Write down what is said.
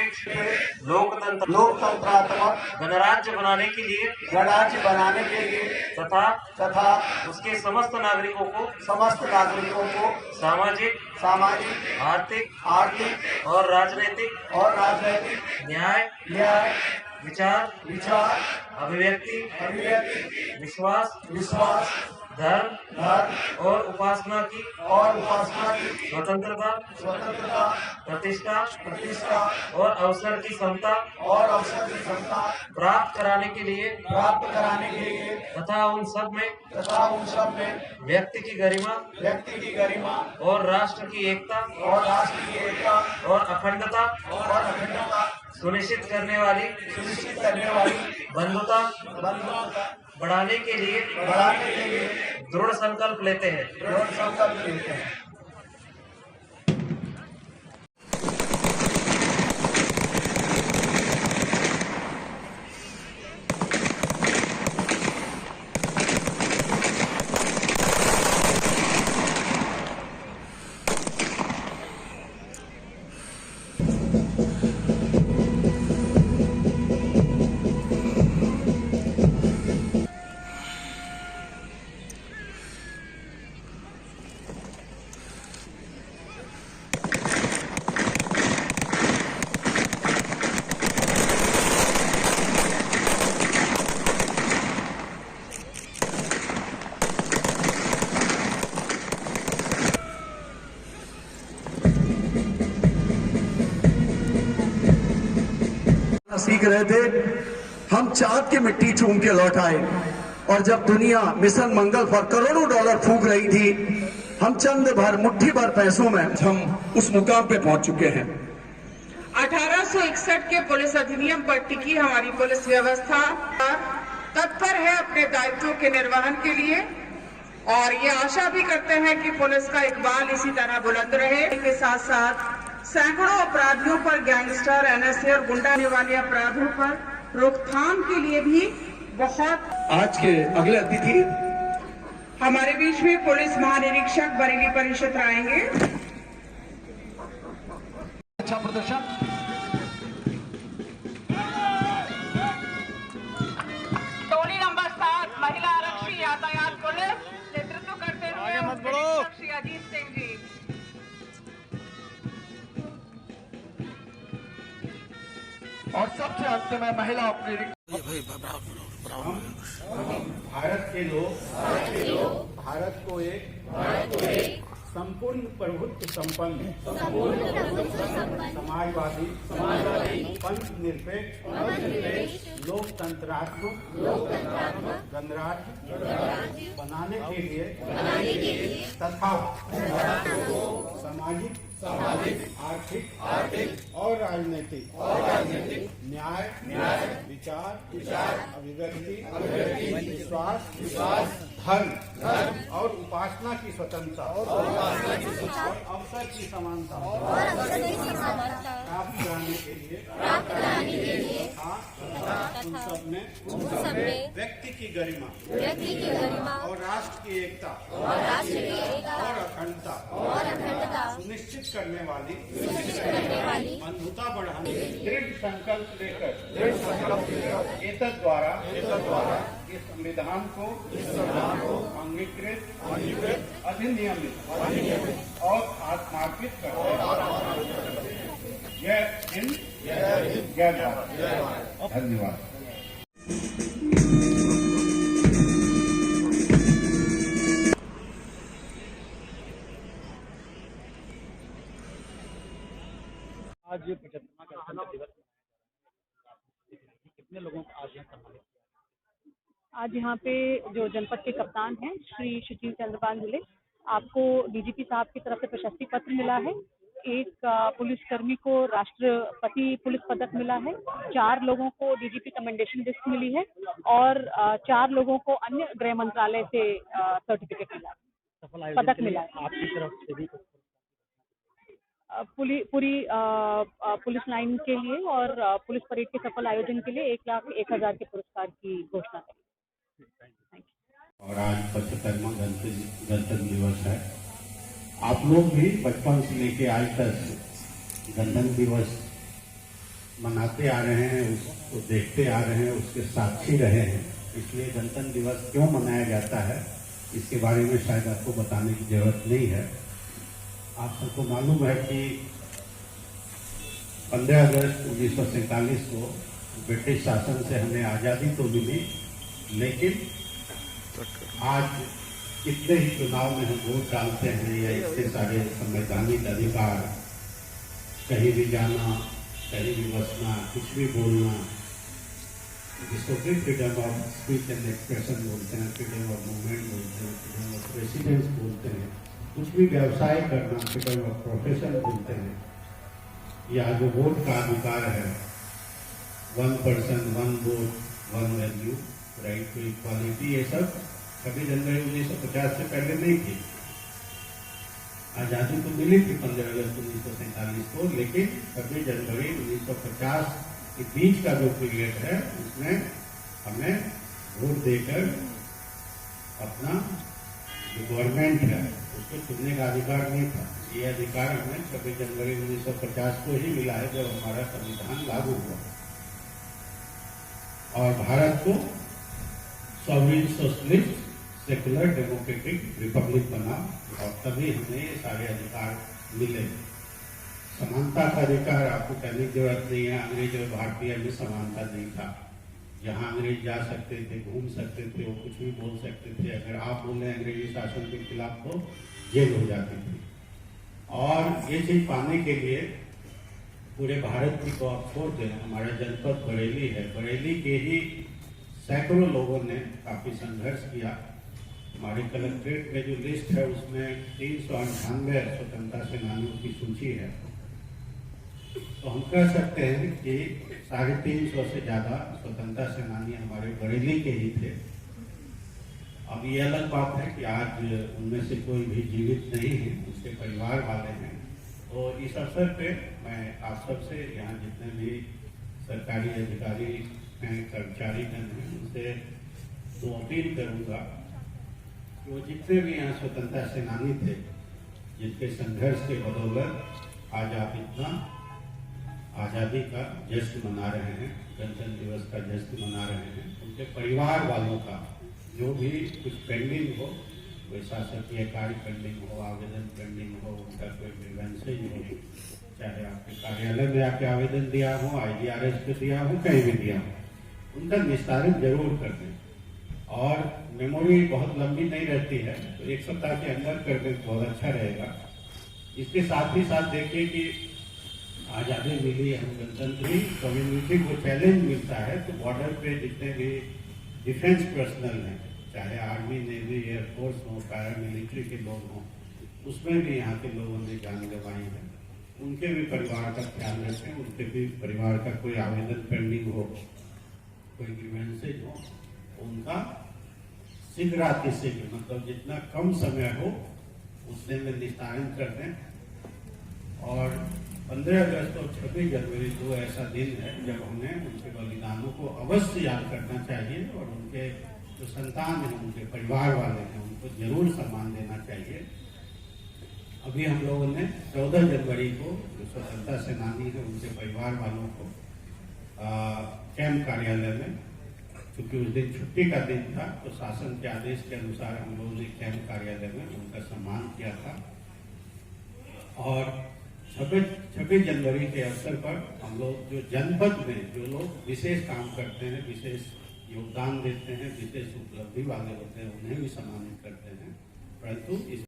धर्मनिरपेक्ष लोकतंत्रात्मक गणराज्य बनाने के लिए तथा उसके समस्त नागरिकों को सामाजिक, आर्थिक और राजनीतिक न्याय, विचार, अभिव्यक्ति, विश्वास, धर्म और उपासना की स्वतंत्रता, प्रतिष्ठा और अवसर की समता प्राप्त कराने के लिए तथा उन सब में व्यक्ति की गरिमा और राष्ट्र की एकता और अखंडता सुनिश्चित करने वाली बंधुता बढ़ाने के लिए दृढ़ संकल्प लेते हैं। सीख रहे थे, हम चांद की मिट्टी चूम के लौट आए और जब दुनिया मिशन मंगल पर करोड़ों डॉलर फूंक रही थी, हम चंद भर मुट्ठी भर पैसों में हम उस मुकाम पे पहुंच चुके हैं। 1861 के पुलिस अधिनियम पर टिकी हमारी पुलिस व्यवस्था तत्पर है अपने दायित्वों के निर्वहन के लिए और ये आशा भी करते हैं कि पुलिस का इकबाल इसी तरह बुलंद रहे। के साथ साथ सैकड़ों अपराधियों पर, गैंगस्टर, एनएसए और गुंडा होने वाले अपराधों पर रोकथाम के लिए भी बहुत। आज के अगले अतिथि हमारे बीच में पुलिस महानिरीक्षक बरेली परिषद आएंगे। अच्छा प्रदर्शन। टोली नंबर 7 महिला आरक्षी यातायात पुलिस नेतृत्व करते हुए श्री अजीत सिंह जी। और सबसे अंत में महिला अपनी भारत के लोग भारत को एक संपूर्ण प्रभुत्व संपन्न समाजवादी पंथ निरपेक्ष लोकतंत्रात्मक गणराज्य बनाने के लिए तथा सामाजिक, आर्थिक और राजनीतिक न्याय, विचार, अभिव्यक्ति, विश्वास, धर्म और उपासना की स्वतंत्रता और अवसर की समानता प्राप्त कराने के लिए उन सब में व्यक्ति की गरिमा और राष्ट्र की एकता और अखंडता सुनिश्चित करने वाली बंधुता बढ़ाने दृढ़ संकल्प लेकर एतद द्वारा इस संविधान को अंगीकृत, अधिनियमित और आत्मार्पित करते हैं। जय हिंद, जय भारत। धन्यवाद। आज 75वां गणतंत्र दिवस कितने लोगों को आज यहाँ सम्मानित किया? आज यहाँ पे जो जनपद के कप्तान हैं श्री सुशील चंद्रपाल जिले, आपको डीजीपी साहब की तरफ से प्रशस्ति पत्र मिला है। एक पुलिसकर्मी को राष्ट्रपति पुलिस पदक मिला है, 4 लोगों को डीजीपी कमेंडेशन लिस्ट मिली है और 4 लोगों को अन्य गृह मंत्रालय से सर्टिफिकेट मिला है, पदक मिला है। आपकी तरफ से भी पूरी पुलिस लाइन के लिए और पुलिस परेड के सफल आयोजन के लिए 1,01,000 के पुरस्कार की घोषणा करें। और आज 75वां गणतंत्र दिवस है। आप लोग भी बचपन से लेके आज तक गणतंत्र दिवस मनाते आ रहे हैं, उसको देखते आ रहे हैं, उसके साक्षी रहे हैं। इसलिए गणतंत्र दिवस क्यों मनाया जाता है इसके बारे में शायद आपको बताने की जरूरत नहीं है। आप सबको मालूम है कि 15 अगस्त 1947 को ब्रिटिश शासन से हमें आज़ादी तो मिली, लेकिन आज कितने ही चुनाव में हम वोट डालते हैं या इतने सारे संवैधानिक अधिकार, कहीं भी जाना, कहीं भी बसना, कुछ भी बोलना, जिसको कि freedom of speech and expression बोलते हैं, फ्रीडम ऑफ मूवमेंट बोलते हैं, फ्रीडम ऑफ रेसिडेंस बोलते हैं, कुछ भी व्यवसाय करना, फ्रीडम ऑफ प्रोफेशन बोलते हैं, या जो वोट का अधिकार है, 1 person 1 vote 1 value, right to equality, ये सब 26 जनवरी 1950 से पहले नहीं थी। आज़ादी तो मिली थी 15 अगस्त 1947 को, लेकिन 26 जनवरी 1950 के बीच का जो पीरियड है उसमें हमें वोट देकर अपना जो गवर्नमेंट है उसको चुनने का अधिकार नहीं था। ये अधिकार हमें 26 जनवरी 1950 को ही मिला है, जब हमारा संविधान लागू हुआ और भारत को sovereign socialist secular democratic Republic बना, और तभी हमें ये सारे अधिकार मिले। समानता का अधिकार आपको कहने की जरूरत नहीं है। अंग्रेज और भारतीय में समानता नहीं था। जहाँ अंग्रेज जा सकते थे, घूम सकते थे, वो कुछ भी बोल सकते थे। अगर आप बोले अंग्रेजी शासन के खिलाफ तो जेल हो जाती थी। और ये चीज पाने के लिए पूरे भारत की को आप छोड़ दें, हमारा जनपद बरेली है, बरेली के ही सैकड़ों लोगों ने काफी संघर्ष किया। हमारे कलेक्ट्रेट में जो लिस्ट है उसमें 398 स्वतंत्रता सेनानियों की सूची है। तो हम कह सकते हैं कि 350 से ज्यादा स्वतंत्रता सेनानी हमारे बरेली के ही थे। अब ये अलग बात है कि आज उनमें से कोई भी जीवित नहीं है, उसके परिवार वाले हैं। तो इस अवसर पे मैं आप सबसे, यहाँ जितने भी सरकारी अधिकारी हैं, कर्मचारी हैं, उनसे तो अपील करूँगा कि वो जितने भी यहाँ स्वतंत्रता सेनानी थे, जिनके संघर्ष के बदौलत आज आप इतना आज़ादी का जश्न मना रहे हैं, गणतंत्र दिवस का जश्न मना रहे हैं, उनके परिवार वालों का जो भी कुछ पेंडिंग हो, कोई शासकीय कार्य पेंडिंग हो, आवेदन पेंडिंग हो, उनका कोई ग्रीवेंसेज हो, चाहे आपके कार्यालय में आके आवेदन दिया हो, IGRS पे दिया हो, कहीं भी दिया हो, उनका निस्तारण जरूर कर दें। और मेमोरी बहुत लंबी नहीं रहती है, तो 1 सप्ताह के अंदर कर दें तो बहुत अच्छा रहेगा। इसके साथ ही साथ देखिए कि आज़ादी मिली, हम गणतंत्री कम्युनिटी को चैलेंज मिलता है, तो बॉर्डर पे जितने भी डिफेंस पर्सनल हैं, चाहे आर्मी, नेवी, एयरफोर्स हो, पैरामिलिट्री के लोग हों, उसमें भी यहाँ के लोगों ने जान गंवाई है। उनके भी परिवार का ख्याल रखें, उनके भी परिवार का कोई आवेदन पेंडिंग हो, कोई ग्रीवेंसेज हो, उनका शीघ्रातिशीघ्र, मतलब जितना कम समय हो उतने में निस्तारण कर दें। और 15 अगस्त और 26 जनवरी 2 ऐसा दिन है जब हमें उनके बलिदानों को अवश्य याद करना चाहिए, और उनके जो संतान हैं, उनके परिवार वाले हैं, उनको जरूर सम्मान देना चाहिए। अभी हम लोगों ने 14 जनवरी को जो स्वतंत्रता सेनानी है उनके परिवार वालों को कैंप कार्यालय में, क्योंकि उस दिन छुट्टी का दिन था, तो शासन के आदेश के अनुसार हम लोगों ने कैंप कार्यालय में उनका सम्मान किया था। और 26 जनवरी के अवसर पर हम लोग जो जनपद में जो लोग विशेष काम करते हैं, विशेष योगदान देते हैं, विशेष उपलब्धि वाले होते हैं, उन्हें भी सम्मानित करते हैं। परंतु इस